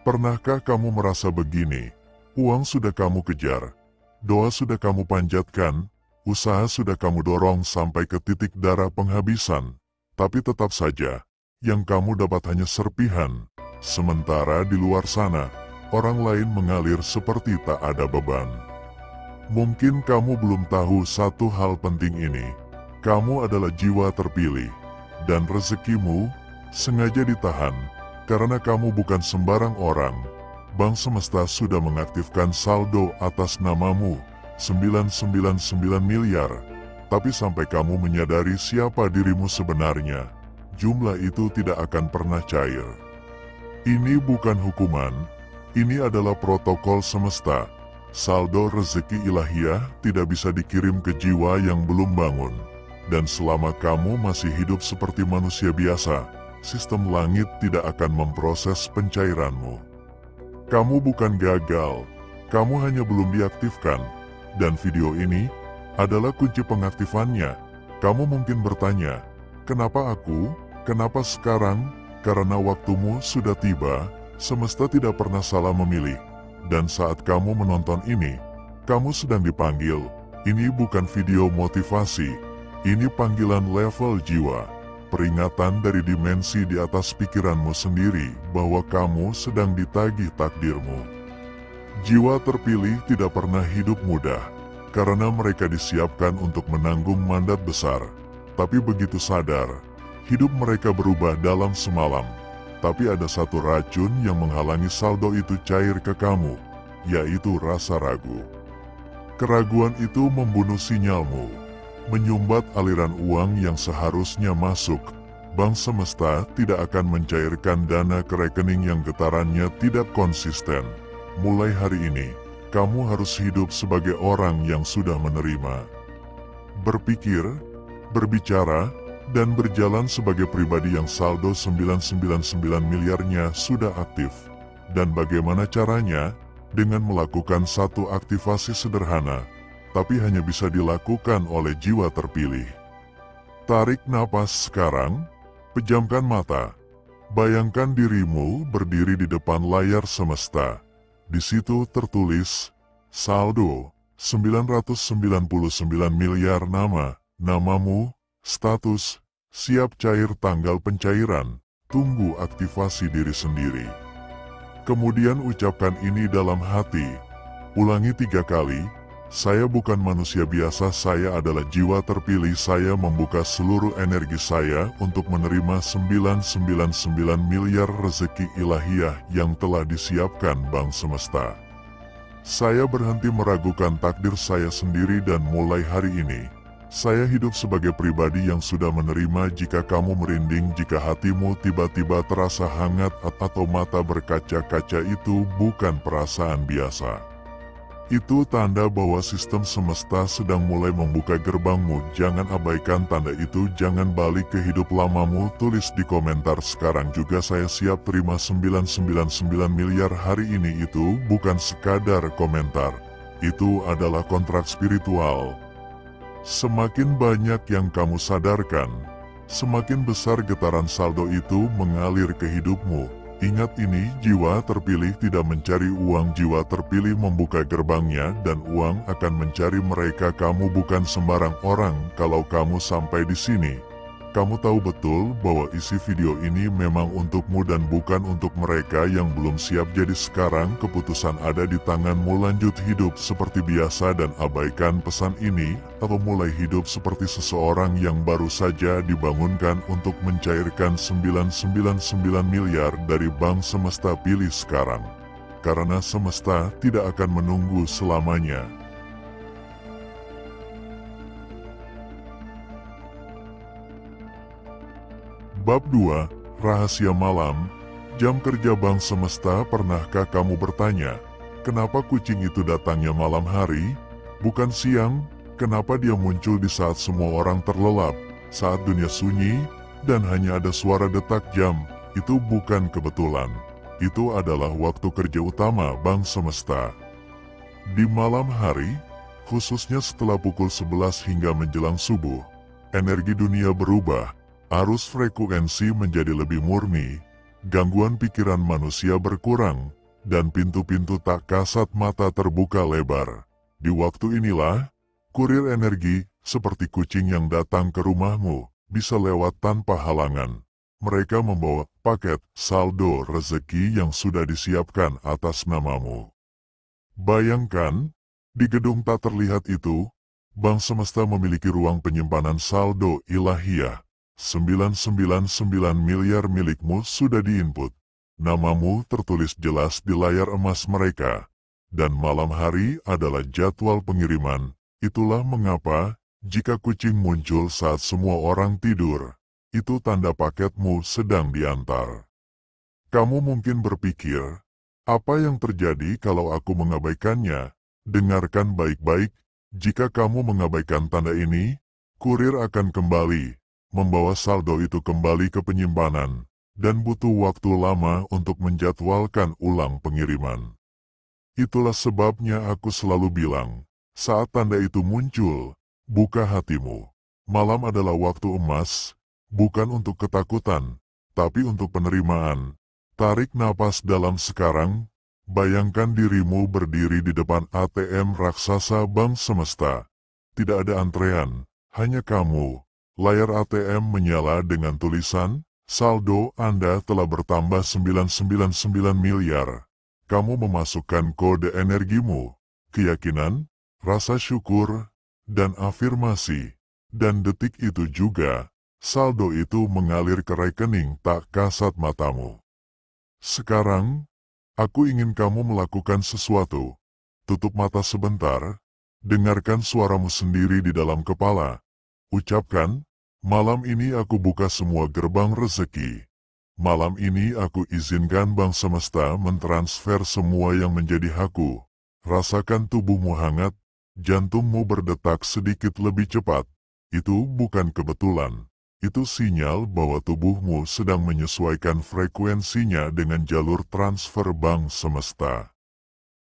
Pernahkah kamu merasa begini? Uang sudah kamu kejar, doa sudah kamu panjatkan, usaha sudah kamu dorong sampai ke titik darah penghabisan, tapi tetap saja, yang kamu dapat hanya serpihan, sementara di luar sana, orang lain mengalir seperti tak ada beban. Mungkin kamu belum tahu satu hal penting ini, kamu adalah jiwa terpilih, dan rezekimu sengaja ditahan, karena kamu bukan sembarang orang. Bank Semesta sudah mengaktifkan saldo atas namamu, 999 miliar. Tapi sampai kamu menyadari siapa dirimu sebenarnya, jumlah itu tidak akan pernah cair. Ini bukan hukuman, ini adalah protokol semesta. Saldo rezeki ilahiyah tidak bisa dikirim ke jiwa yang belum bangun. Dan selama kamu masih hidup seperti manusia biasa, sistem langit tidak akan memproses pencairanmu. Kamu bukan gagal, kamu hanya belum diaktifkan, dan video ini adalah kunci pengaktifannya. Kamu mungkin bertanya, kenapa aku? Kenapa sekarang? Karena waktumu sudah tiba, semesta tidak pernah salah memilih. Dan saat kamu menonton ini, kamu sedang dipanggil. Ini bukan video motivasi, ini panggilan level jiwa. Peringatan dari dimensi di atas pikiranmu sendiri bahwa kamu sedang ditagih takdirmu. Jiwa terpilih tidak pernah hidup mudah, karena mereka disiapkan untuk menanggung mandat besar. Tapi begitu sadar, hidup mereka berubah dalam semalam. Tapi ada satu racun yang menghalangi saldo itu cair ke kamu, yaitu rasa ragu. Keraguan itu membunuh sinyalmu, menyumbat aliran uang yang seharusnya masuk. Bank Semesta tidak akan mencairkan dana ke rekening yang getarannya tidak konsisten. Mulai hari ini, kamu harus hidup sebagai orang yang sudah menerima. Berpikir, berbicara, dan berjalan sebagai pribadi yang saldo 999 miliarnya sudah aktif. Dan bagaimana caranya? Dengan melakukan satu aktivasi sederhana, tapi hanya bisa dilakukan oleh jiwa terpilih. Tarik napas sekarang, pejamkan mata. Bayangkan dirimu berdiri di depan layar semesta. Di situ tertulis, saldo, 999 miliar namamu, status, siap cair tanggal pencairan, tunggu aktivasi diri sendiri. Kemudian ucapkan ini dalam hati, ulangi 3 kali, saya bukan manusia biasa, saya adalah jiwa terpilih, saya membuka seluruh energi saya untuk menerima 999 miliar rezeki ilahiyah yang telah disiapkan Bank Semesta. Saya berhenti meragukan takdir saya sendiri dan mulai hari ini, saya hidup sebagai pribadi yang sudah menerima. Jika kamu merinding, jika hatimu tiba-tiba terasa hangat atau mata berkaca-kaca, itu bukan perasaan biasa. Itu tanda bahwa sistem semesta sedang mulai membuka gerbangmu. Jangan abaikan tanda itu, jangan balik ke hidup lamamu. Tulis di komentar sekarang juga, saya siap terima 999 miliar hari ini. Itu bukan sekadar komentar, itu adalah kontrak spiritual. Semakin banyak yang kamu sadarkan, semakin besar getaran saldo itu mengalir ke hidupmu. Ingat ini, jiwa terpilih tidak mencari uang, jiwa terpilih membuka gerbangnya dan uang akan mencari mereka. Kamu bukan sembarang orang. Kalau kamu sampai di sini, kamu tahu betul bahwa isi video ini memang untukmu dan bukan untuk mereka yang belum siap. Jadi sekarang keputusan ada di tanganmu. Lanjut hidup seperti biasa dan abaikan pesan ini, atau mulai hidup seperti seseorang yang baru saja dibangunkan untuk mencairkan 999 miliar dari Bank Semesta. Pilih sekarang, karena semesta tidak akan menunggu selamanya. Bab 2, Rahasia Malam, Jam Kerja Bank Semesta. Pernahkah kamu bertanya, kenapa kucing itu datangnya malam hari, bukan siang? Kenapa dia muncul di saat semua orang terlelap, saat dunia sunyi, dan hanya ada suara detak jam? Itu bukan kebetulan. Itu adalah waktu kerja utama Bank Semesta. Di malam hari, khususnya setelah pukul 11 hingga menjelang subuh, energi dunia berubah. Arus frekuensi menjadi lebih murni, gangguan pikiran manusia berkurang, dan pintu-pintu tak kasat mata terbuka lebar. Di waktu inilah, kurir energi, seperti kucing yang datang ke rumahmu, bisa lewat tanpa halangan. Mereka membawa paket saldo rezeki yang sudah disiapkan atas namamu. Bayangkan, di gedung tak terlihat itu, Bank Semesta memiliki ruang penyimpanan saldo ilahiyah. 999 miliar milikmu sudah diinput. Namamu tertulis jelas di layar emas mereka. Dan malam hari adalah jadwal pengiriman. Itulah mengapa, jika kucing muncul saat semua orang tidur, itu tanda paketmu sedang diantar. Kamu mungkin berpikir, apa yang terjadi kalau aku mengabaikannya? Dengarkan baik-baik, jika kamu mengabaikan tanda ini, kurir akan kembali, membawa saldo itu kembali ke penyimpanan, dan butuh waktu lama untuk menjadwalkan ulang pengiriman. Itulah sebabnya aku selalu bilang, saat tanda itu muncul, buka hatimu. Malam adalah waktu emas, bukan untuk ketakutan, tapi untuk penerimaan. Tarik napas dalam sekarang, bayangkan dirimu berdiri di depan ATM raksasa Bank Semesta. Tidak ada antrean, hanya kamu. Layar ATM menyala dengan tulisan, saldo Anda telah bertambah 999 miliar. Kamu memasukkan kode energimu, keyakinan, rasa syukur, dan afirmasi. Dan detik itu juga, saldo itu mengalir ke rekening tak kasat matamu. Sekarang, aku ingin kamu melakukan sesuatu. Tutup mata sebentar, dengarkan suaramu sendiri di dalam kepala. Ucapkan, malam ini aku buka semua gerbang rezeki. Malam ini aku izinkan Bank Semesta mentransfer semua yang menjadi hakku. Rasakan tubuhmu hangat, jantungmu berdetak sedikit lebih cepat. Itu bukan kebetulan. Itu sinyal bahwa tubuhmu sedang menyesuaikan frekuensinya dengan jalur transfer Bank Semesta.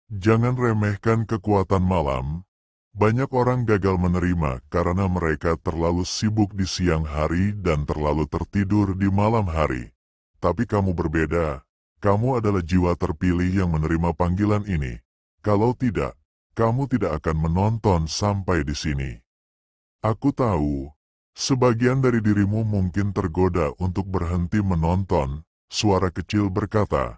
Jangan remehkan kekuatan malam. Banyak orang gagal menerima karena mereka terlalu sibuk di siang hari dan terlalu tertidur di malam hari. Tapi kamu berbeda. Kamu adalah jiwa terpilih yang menerima panggilan ini. Kalau tidak, kamu tidak akan menonton sampai di sini. Aku tahu, sebagian dari dirimu mungkin tergoda untuk berhenti menonton. Suara kecil berkata,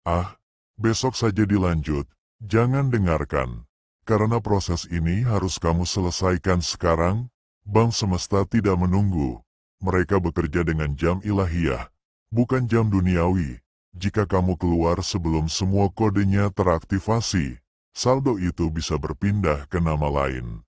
"Ah, besok saja dilanjut, jangan dengarkan." Karena proses ini harus kamu selesaikan sekarang, Bank Semesta tidak menunggu. Mereka bekerja dengan jam ilahiyah, bukan jam duniawi. Jika kamu keluar sebelum semua kodenya teraktivasi, saldo itu bisa berpindah ke nama lain.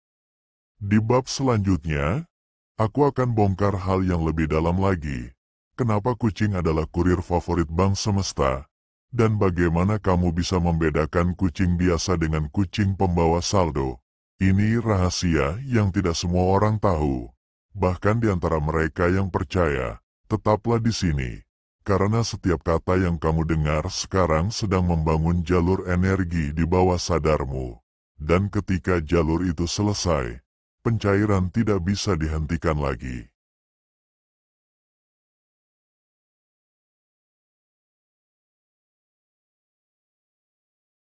Di bab selanjutnya, aku akan bongkar hal yang lebih dalam lagi. Kenapa kucing adalah kurir favorit Bank Semesta? Dan bagaimana kamu bisa membedakan kucing biasa dengan kucing pembawa saldo? Ini rahasia yang tidak semua orang tahu. Bahkan di antara mereka yang percaya, tetaplah di sini. Karena setiap kata yang kamu dengar sekarang sedang membangun jalur energi di bawah sadarmu. Dan ketika jalur itu selesai, pencairan tidak bisa dihentikan lagi.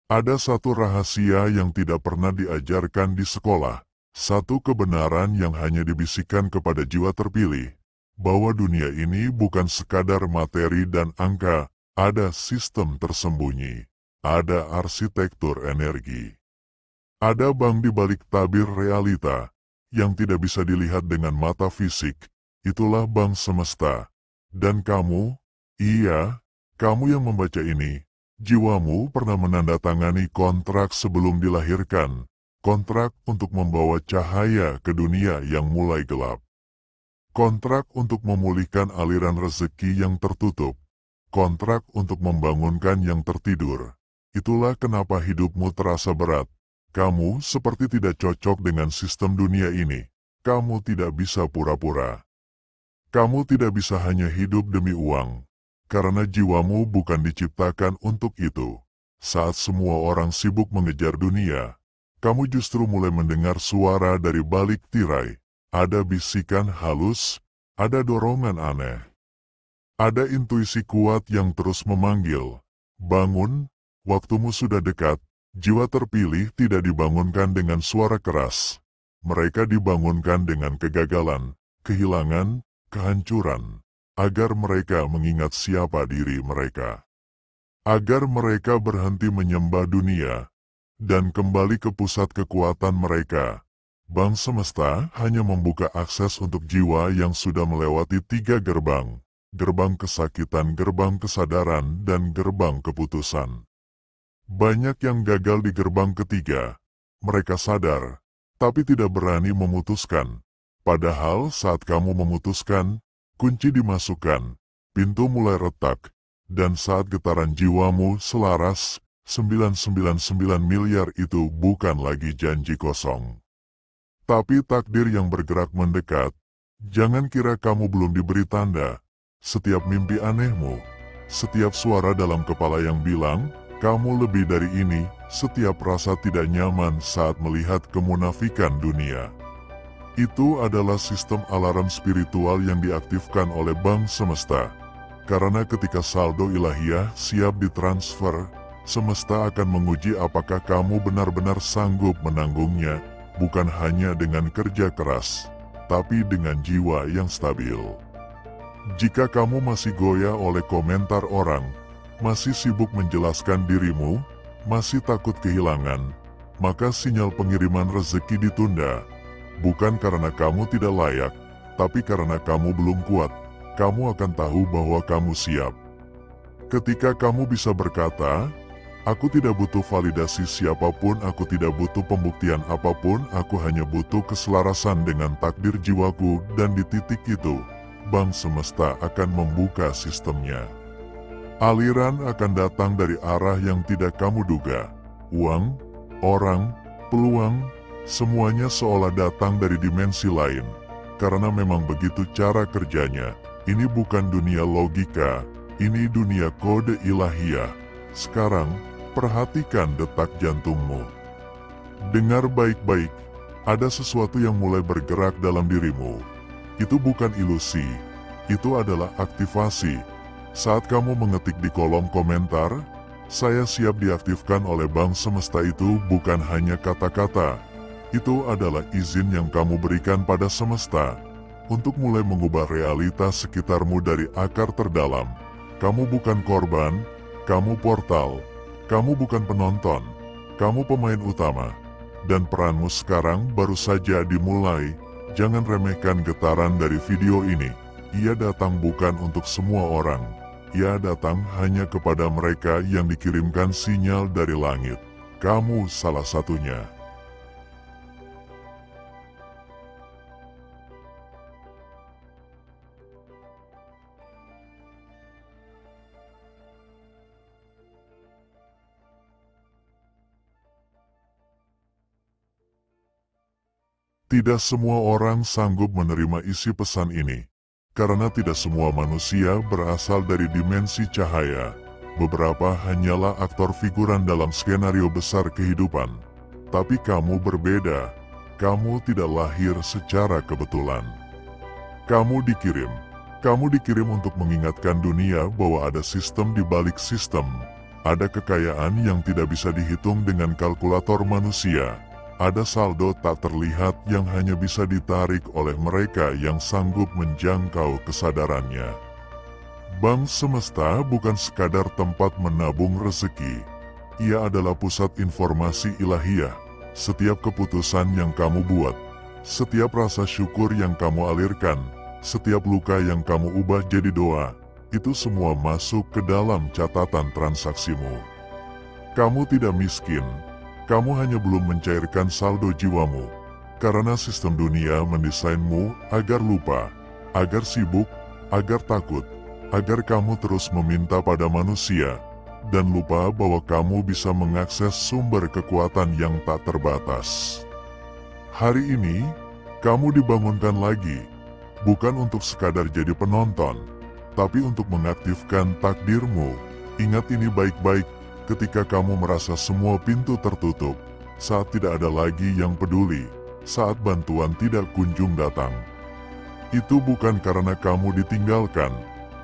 Ada satu rahasia yang tidak pernah diajarkan di sekolah, satu kebenaran yang hanya dibisikkan kepada jiwa terpilih, bahwa dunia ini bukan sekadar materi dan angka, ada sistem tersembunyi, ada arsitektur energi. Ada bank di balik tabir realita, yang tidak bisa dilihat dengan mata fisik, itulah Bank Semesta. Dan kamu, iya, kamu yang membaca ini, jiwamu pernah menandatangani kontrak sebelum dilahirkan, kontrak untuk membawa cahaya ke dunia yang mulai gelap. Kontrak untuk memulihkan aliran rezeki yang tertutup, kontrak untuk membangunkan yang tertidur. Itulah kenapa hidupmu terasa berat. Kamu seperti tidak cocok dengan sistem dunia ini. Kamu tidak bisa pura-pura. Kamu tidak bisa hanya hidup demi uang. Karena jiwamu bukan diciptakan untuk itu. Saat semua orang sibuk mengejar dunia, kamu justru mulai mendengar suara dari balik tirai. Ada bisikan halus, ada dorongan aneh. Ada intuisi kuat yang terus memanggil. Bangun, waktumu sudah dekat. Jiwa terpilih tidak dibangunkan dengan suara keras. Mereka dibangunkan dengan kegagalan, kehilangan, kehancuran. Agar mereka mengingat siapa diri mereka. Agar mereka berhenti menyembah dunia dan kembali ke pusat kekuatan mereka. Bank Semesta hanya membuka akses untuk jiwa yang sudah melewati 3 gerbang. Gerbang kesakitan, gerbang kesadaran, dan gerbang keputusan. Banyak yang gagal di gerbang ketiga. Mereka sadar, tapi tidak berani memutuskan. Padahal saat kamu memutuskan, kunci dimasukkan, pintu mulai retak, dan saat getaran jiwamu selaras, 999 miliar itu bukan lagi janji kosong. Tapi takdir yang bergerak mendekat. Jangan kira kamu belum diberi tanda. Setiap mimpi anehmu, setiap suara dalam kepala yang bilang, kamu lebih dari ini, setiap rasa tidak nyaman saat melihat kemunafikan dunia. Itu adalah sistem alarm spiritual yang diaktifkan oleh Bank Semesta. Karena ketika saldo ilahiyah siap ditransfer, semesta akan menguji apakah kamu benar-benar sanggup menanggungnya, bukan hanya dengan kerja keras, tapi dengan jiwa yang stabil. Jika kamu masih goyah oleh komentar orang, masih sibuk menjelaskan dirimu, masih takut kehilangan, maka sinyal pengiriman rezeki ditunda. Bukan karena kamu tidak layak, tapi karena kamu belum kuat. Kamu akan tahu bahwa kamu siap. Ketika kamu bisa berkata, aku tidak butuh validasi siapapun, aku tidak butuh pembuktian apapun, aku hanya butuh keselarasan dengan takdir jiwaku, dan di titik itu, Bank Semesta akan membuka sistemnya. Aliran akan datang dari arah yang tidak kamu duga. Uang, orang, peluang, semuanya seolah datang dari dimensi lain. Karena memang begitu cara kerjanya. Ini bukan dunia logika, ini dunia kode ilahiyah. Sekarang, perhatikan detak jantungmu. Dengar baik-baik, ada sesuatu yang mulai bergerak dalam dirimu. Itu bukan ilusi, itu adalah aktivasi. Saat kamu mengetik di kolom komentar, saya siap diaktifkan oleh Bank Semesta, itu bukan hanya kata-kata. Itu adalah izin yang kamu berikan pada semesta untuk mulai mengubah realitas sekitarmu dari akar terdalam. Kamu bukan korban, kamu portal. Kamu bukan penonton, kamu pemain utama. Dan peranmu sekarang baru saja dimulai. Jangan remehkan getaran dari video ini. Ia datang bukan untuk semua orang. Ia datang hanya kepada mereka yang dikirimkan sinyal dari langit. Kamu salah satunya. Tidak semua orang sanggup menerima isi pesan ini. Karena tidak semua manusia berasal dari dimensi cahaya. Beberapa hanyalah aktor figuran dalam skenario besar kehidupan. Tapi kamu berbeda. Kamu tidak lahir secara kebetulan. Kamu dikirim. Kamu dikirim untuk mengingatkan dunia bahwa ada sistem di balik sistem. Ada kekayaan yang tidak bisa dihitung dengan kalkulator manusia. Ada saldo tak terlihat yang hanya bisa ditarik oleh mereka yang sanggup menjangkau kesadarannya. Bank Semesta bukan sekadar tempat menabung rezeki. Ia adalah pusat informasi ilahiyah. Setiap keputusan yang kamu buat, setiap rasa syukur yang kamu alirkan, setiap luka yang kamu ubah jadi doa, itu semua masuk ke dalam catatan transaksimu. Kamu tidak miskin. Kamu hanya belum mencairkan saldo jiwamu, karena sistem dunia mendesainmu agar lupa, agar sibuk, agar takut, agar kamu terus meminta pada manusia, dan lupa bahwa kamu bisa mengakses sumber kekuatan yang tak terbatas. Hari ini, kamu dibangunkan lagi, bukan untuk sekadar jadi penonton, tapi untuk mengaktifkan takdirmu. Ingat ini baik-baik. Ketika kamu merasa semua pintu tertutup, saat tidak ada lagi yang peduli, saat bantuan tidak kunjung datang. Itu bukan karena kamu ditinggalkan,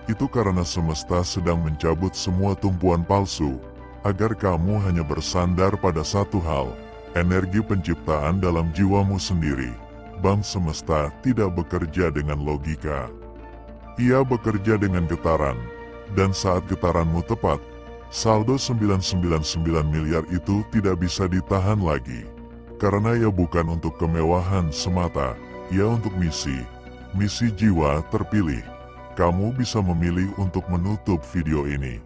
Itu karena semesta sedang mencabut semua tumpuan palsu, agar kamu hanya bersandar pada satu hal, energi penciptaan dalam jiwamu sendiri. Bang Semesta tidak bekerja dengan logika. Ia bekerja dengan getaran, dan saat getaranmu tepat, saldo 999 miliar itu tidak bisa ditahan lagi. Karena ia bukan untuk kemewahan semata, ia untuk misi jiwa terpilih. Kamu bisa memilih untuk menutup video ini,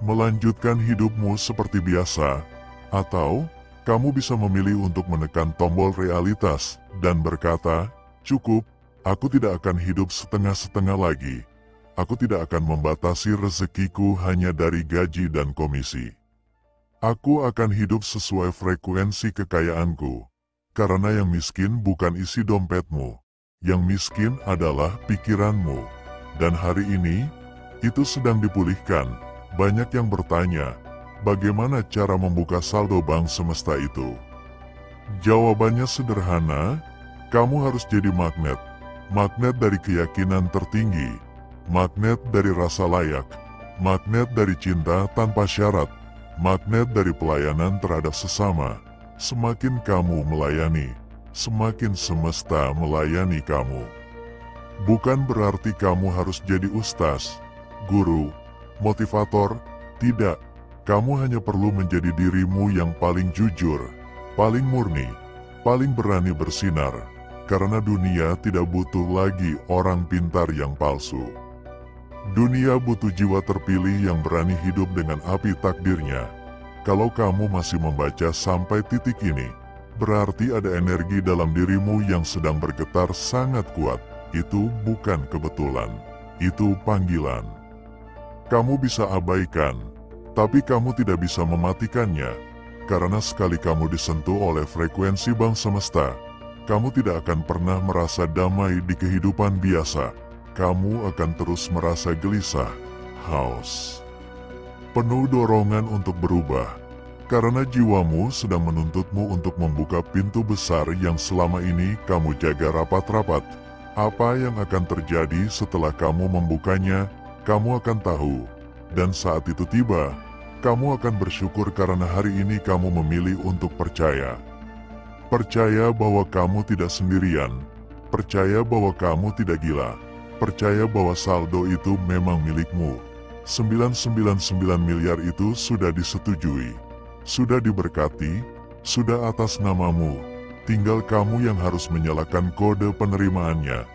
melanjutkan hidupmu seperti biasa, atau kamu bisa memilih untuk menekan tombol realitas dan berkata, "Cukup, aku tidak akan hidup setengah-setengah lagi. Aku tidak akan membatasi rezekiku hanya dari gaji dan komisi. Aku akan hidup sesuai frekuensi kekayaanku, karena yang miskin bukan isi dompetmu, yang miskin adalah pikiranmu." Dan hari ini, itu sedang dipulihkan. Banyak yang bertanya, bagaimana cara membuka saldo bank semesta itu? Jawabannya sederhana, kamu harus jadi magnet. Magnet dari keyakinan tertinggi, magnet dari rasa layak, magnet dari cinta tanpa syarat, magnet dari pelayanan terhadap sesama. Semakin kamu melayani, semakin semesta melayani kamu. Bukan berarti kamu harus jadi ustaz, guru, motivator, tidak. Kamu hanya perlu menjadi dirimu yang paling jujur, paling murni, paling berani bersinar, karena dunia tidak butuh lagi orang pintar yang palsu. Dunia butuh jiwa terpilih yang berani hidup dengan api takdirnya. Kalau kamu masih membaca sampai titik ini, berarti ada energi dalam dirimu yang sedang bergetar sangat kuat. Itu bukan kebetulan, itu panggilan. Kamu bisa abaikan, tapi kamu tidak bisa mematikannya, karena sekali kamu disentuh oleh frekuensi Bang Semesta, kamu tidak akan pernah merasa damai di kehidupan biasa. Kamu akan terus merasa gelisah, haus, penuh dorongan untuk berubah, karena jiwamu sedang menuntutmu untuk membuka pintu besar yang selama ini kamu jaga rapat-rapat. Apa yang akan terjadi setelah kamu membukanya, kamu akan tahu. Dan saat itu tiba, kamu akan bersyukur karena hari ini kamu memilih untuk percaya. Percaya bahwa kamu tidak sendirian. Percaya bahwa kamu tidak gila. Percaya bahwa saldo itu memang milikmu. 999 miliar itu sudah disetujui, sudah diberkati, sudah atas namamu. Tinggal kamu yang harus menyalakan kode penerimaannya.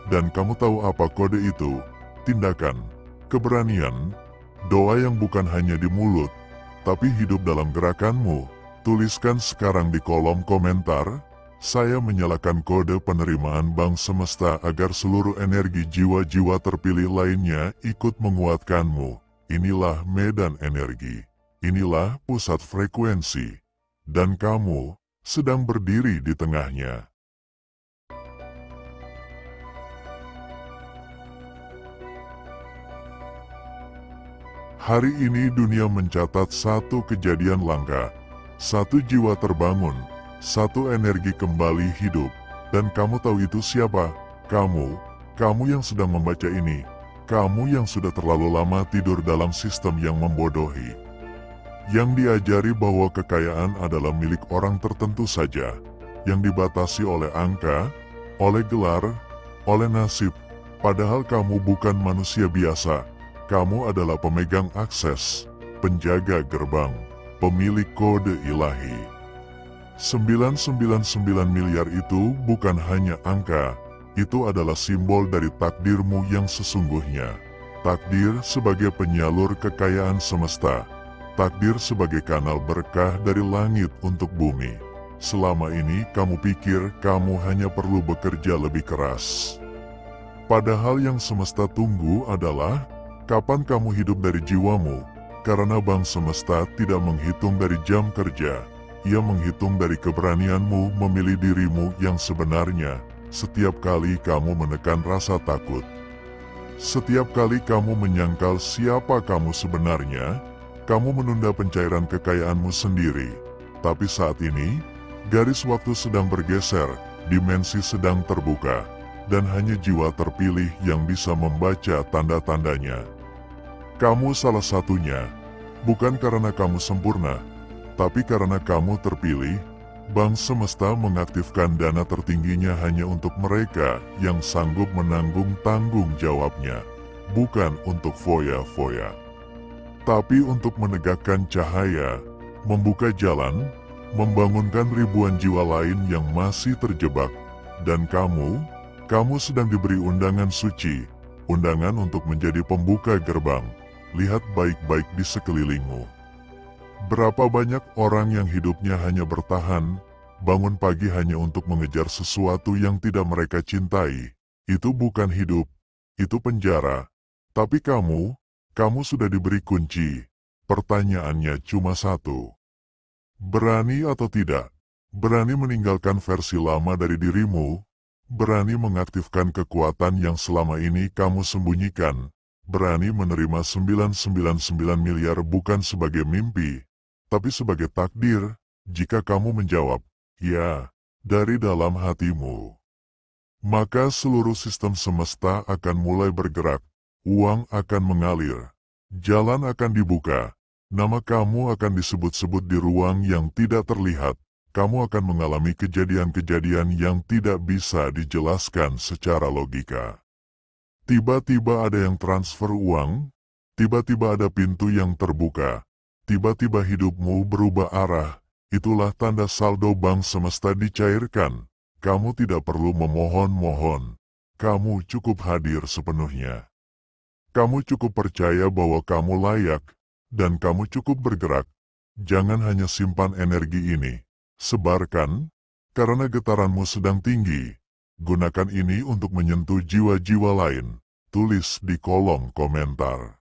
Dan kamu tahu apa kode itu? Tindakan, keberanian, doa yang bukan hanya di mulut, tapi hidup dalam gerakanmu. Tuliskan sekarang di kolom komentar, saya menyalakan kode penerimaan Bang Semesta agar seluruh energi jiwa-jiwa terpilih lainnya ikut menguatkanmu. Inilah medan energi, inilah pusat frekuensi, dan kamu sedang berdiri di tengahnya. Hari ini dunia mencatat satu kejadian langka, satu jiwa terbangun, satu energi kembali hidup. Dan kamu tahu itu siapa? Kamu yang sedang membaca ini, kamu yang sudah terlalu lama tidur dalam sistem yang membodohi, yang diajari bahwa kekayaan adalah milik orang tertentu saja, yang dibatasi oleh angka, oleh gelar, oleh nasib. Padahal kamu bukan manusia biasa, kamu adalah pemegang akses, penjaga gerbang, pemilik kode ilahi. 999 miliar itu bukan hanya angka, itu adalah simbol dari takdirmu yang sesungguhnya. Takdir sebagai penyalur kekayaan semesta. Takdir sebagai kanal berkah dari langit untuk bumi. Selama ini kamu pikir kamu hanya perlu bekerja lebih keras. Padahal yang semesta tunggu adalah kapan kamu hidup dari jiwamu. Karena Bang Semesta tidak menghitung dari jam kerja. Ia menghitung dari keberanianmu memilih dirimu yang sebenarnya. Setiap kali kamu menekan rasa takut, setiap kali kamu menyangkal siapa kamu sebenarnya, kamu menunda pencairan kekayaanmu sendiri. Tapi saat ini, garis waktu sedang bergeser, dimensi sedang terbuka. dan hanya jiwa terpilih yang bisa membaca tanda-tandanya. Kamu salah satunya, bukan karena kamu sempurna, tapi karena kamu terpilih. Bank Semesta mengaktifkan dana tertingginya hanya untuk mereka yang sanggup menanggung tanggung jawabnya, bukan untuk foya-foya, tapi untuk menegakkan cahaya, membuka jalan, membangunkan ribuan jiwa lain yang masih terjebak. Dan kamu sedang diberi undangan suci, undangan untuk menjadi pembuka gerbang. Lihat baik-baik di sekelilingmu. Berapa banyak orang yang hidupnya hanya bertahan, bangun pagi hanya untuk mengejar sesuatu yang tidak mereka cintai. Itu bukan hidup, itu penjara. Tapi kamu sudah diberi kunci. Pertanyaannya cuma satu. Berani atau tidak? Berani meninggalkan versi lama dari dirimu? Berani mengaktifkan kekuatan yang selama ini kamu sembunyikan? Berani menerima 999 miliar bukan sebagai mimpi, tapi sebagai takdir? Jika kamu menjawab, ya, dari dalam hatimu, maka seluruh sistem semesta akan mulai bergerak, uang akan mengalir, jalan akan dibuka, nama kamu akan disebut-sebut di ruang yang tidak terlihat, kamu akan mengalami kejadian-kejadian yang tidak bisa dijelaskan secara logika. Tiba-tiba ada yang transfer uang, tiba-tiba ada pintu yang terbuka, tiba-tiba hidupmu berubah arah. Itulah tanda saldo bank semesta dicairkan. Kamu tidak perlu memohon-mohon. Kamu cukup hadir sepenuhnya. Kamu cukup percaya bahwa kamu layak, dan kamu cukup bergerak. Jangan hanya simpan energi ini. Sebarkan, karena getaranmu sedang tinggi. Gunakan ini untuk menyentuh jiwa-jiwa lain. Tulis di kolom komentar.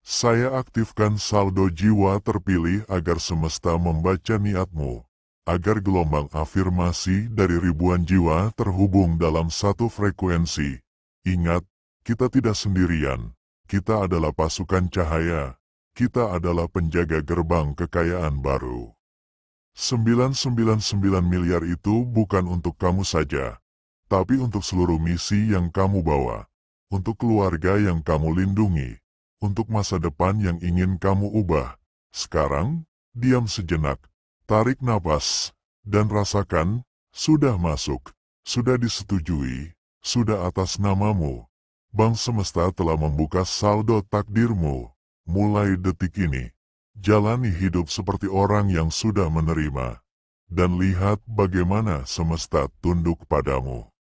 Saya aktifkan saldo jiwa terpilih agar semesta membaca niatmu. Agar gelombang afirmasi dari ribuan jiwa terhubung dalam satu frekuensi. Ingat, kita tidak sendirian. Kita adalah pasukan cahaya. Kita adalah penjaga gerbang kekayaan baru. 999 miliar itu bukan untuk kamu saja, tapi untuk seluruh misi yang kamu bawa, untuk keluarga yang kamu lindungi, untuk masa depan yang ingin kamu ubah. Sekarang, diam sejenak, tarik napas, dan rasakan, sudah masuk, sudah disetujui, sudah atas namamu. Bank Semesta telah membuka saldo takdirmu. Mulai detik ini, jalani hidup seperti orang yang sudah menerima, dan lihat bagaimana semesta tunduk padamu.